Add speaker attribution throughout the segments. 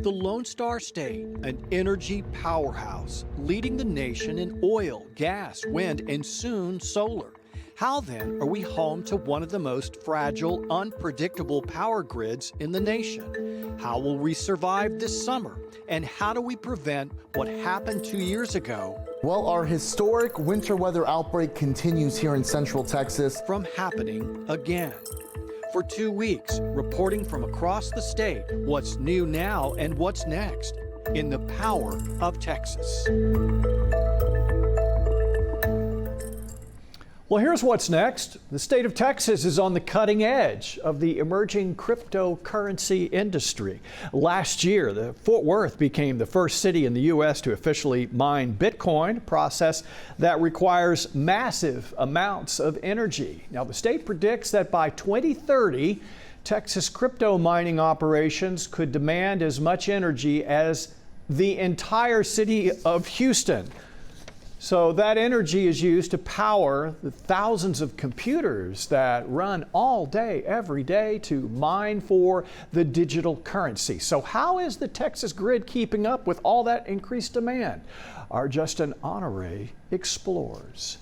Speaker 1: The Lone Star State, an energy powerhouse, leading the nation in oil, gas, wind, and soon solar. How then are we home to one of the most fragile, unpredictable power grids in the nation? How will we survive this summer? And how do we prevent what happened 2 years ago?
Speaker 2: Well, our historic winter weather outbreak continues here in Central Texas
Speaker 1: From happening again. For 2 weeks, reporting from across the state what's new now and what's next in the power of Texas. Well, here's what's next. The state of Texas is on the cutting edge of the emerging cryptocurrency industry. Last year, Fort Worth became the first city in the U.S. to officially mine BitCoin, a process that requires massive amounts of energy. Now, the state predicts that by 2030, Texas crypto mining operations could demand as much energy as the entire city of Houston. So that energy is used to power the thousands of computers that run all day, every day to mine for the digital currency. So how is the Texas grid keeping up with all that increased demand? Our Justin Honore explores.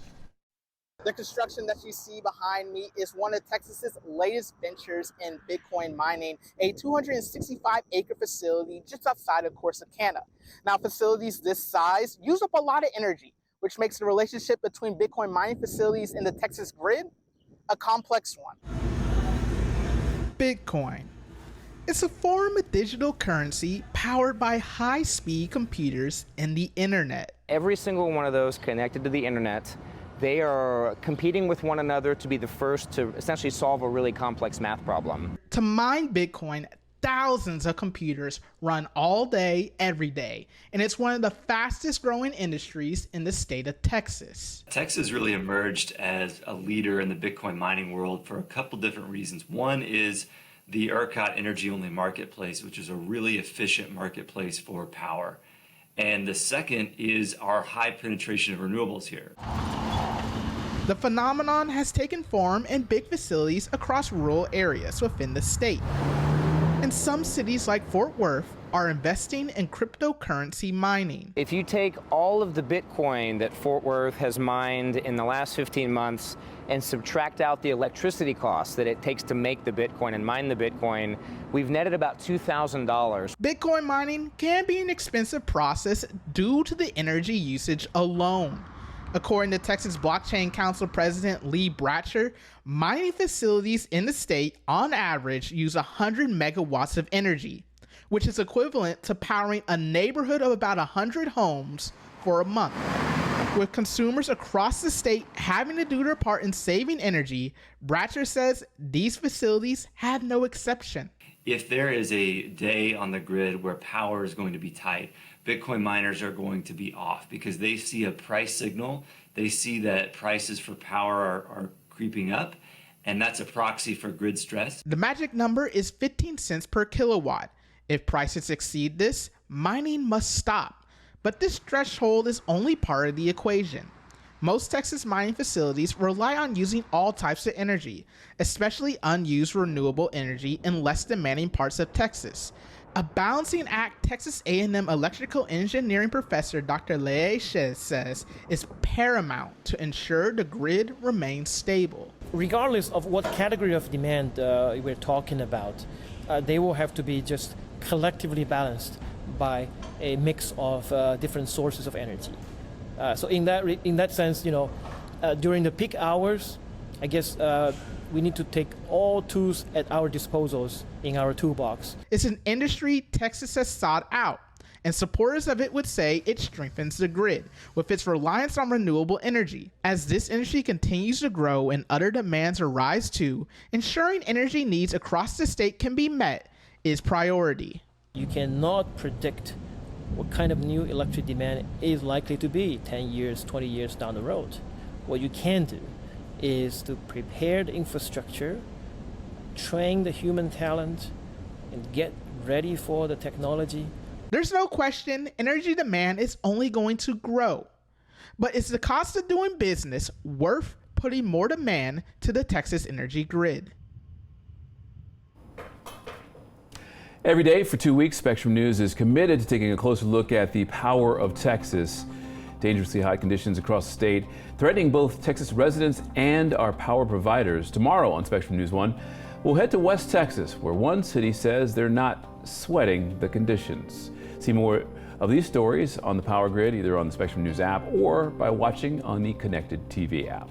Speaker 3: The construction that you see behind me is one of Texas's latest ventures in Bitcoin mining, a 265-acre facility just outside of Corsicana. Now, facilities this size use up a lot of energy, which makes the relationship between Bitcoin mining facilities and the Texas grid a complex one.
Speaker 4: Bitcoin. It's a form of digital currency powered by high-speed computers and the internet.
Speaker 5: Every single one of those connected to the internet, they are competing with one another to be the first to essentially solve a really complex math problem.
Speaker 4: To mine Bitcoin, thousands of computers run all day, every day, and it's one of the fastest growing industries in the state of Texas.
Speaker 6: Texas really emerged as a leader in the Bitcoin mining world for a couple different reasons. One is the ERCOT energy-only marketplace, which is a really efficient marketplace for power. And the second is our high penetration of renewables here.
Speaker 4: The phenomenon has taken form in big facilities across rural areas within the state. And some cities like Fort Worth are investing in cryptocurrency mining.
Speaker 5: If you take all of the Bitcoin that Fort Worth has mined in the last 15 months and subtract out the electricity costs that it takes to make the Bitcoin and mine the Bitcoin, we've netted about $2,000.
Speaker 4: Bitcoin mining can be an expensive process due to the energy usage alone. According to Texas Blockchain Council President Lee Bratcher, mining facilities in the state on average use 100 megawatts of energy, which is equivalent to powering a neighborhood of about 100 homes for a month. With consumers across the state having to do their part in saving energy, Bratcher says these facilities have no exception.
Speaker 6: If there is a day on the grid where power is going to be tight, Bitcoin miners are going to be off because they see a price signal. They see that prices for power are creeping up, and that's a proxy for grid stress.
Speaker 4: The magic number is 15 cents per kilowatt. If prices exceed this, mining must stop. But this threshold is only part of the equation. Most Texas mining facilities rely on using all types of energy, especially unused renewable energy in less demanding parts of Texas. A balancing act Texas A&M electrical engineering professor Dr. Lea Shez says is paramount to ensure the grid remains stable.
Speaker 7: Regardless of what category of demand we're talking about, they will have to be just collectively balanced by a mix of different sources of energy. So in that sense, during the peak hours, I guess we need to take all tools at our disposals in our toolbox.
Speaker 4: It's an industry Texas has sought out, and supporters of it would say it strengthens the grid with its reliance on renewable energy. As this industry continues to grow and other demands arise too, ensuring energy needs across the state can be met is priority.
Speaker 7: You cannot predict what kind of new electric demand is likely to be 10 years, 20 years down the road. What you can do is to prepare the infrastructure, train the human talent, and get ready for the technology.
Speaker 4: There's no question energy demand is only going to grow. But is the cost of doing business worth putting more demand to the Texas energy grid?
Speaker 8: Every day for 2 weeks, Spectrum News is committed to taking a closer look at the power of Texas. Dangerously high conditions across the state, threatening both Texas residents and our power providers. Tomorrow on Spectrum News 1, we'll head to West Texas, where one city says they're not sweating the conditions. See more of these stories on the Power Grid, either on the Spectrum News app or by watching on the Connected TV app.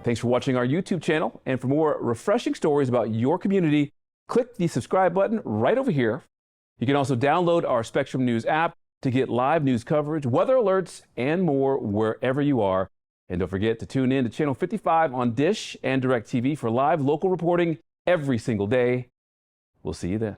Speaker 8: Thanks for watching our YouTube channel, and for more refreshing stories about your community, click the subscribe button right over here. You can also download our Spectrum News app to get live news coverage, weather alerts, and more wherever you are. And don't forget to tune in to Channel 55 on Dish and DirecTV for live local reporting every single day. We'll see you then.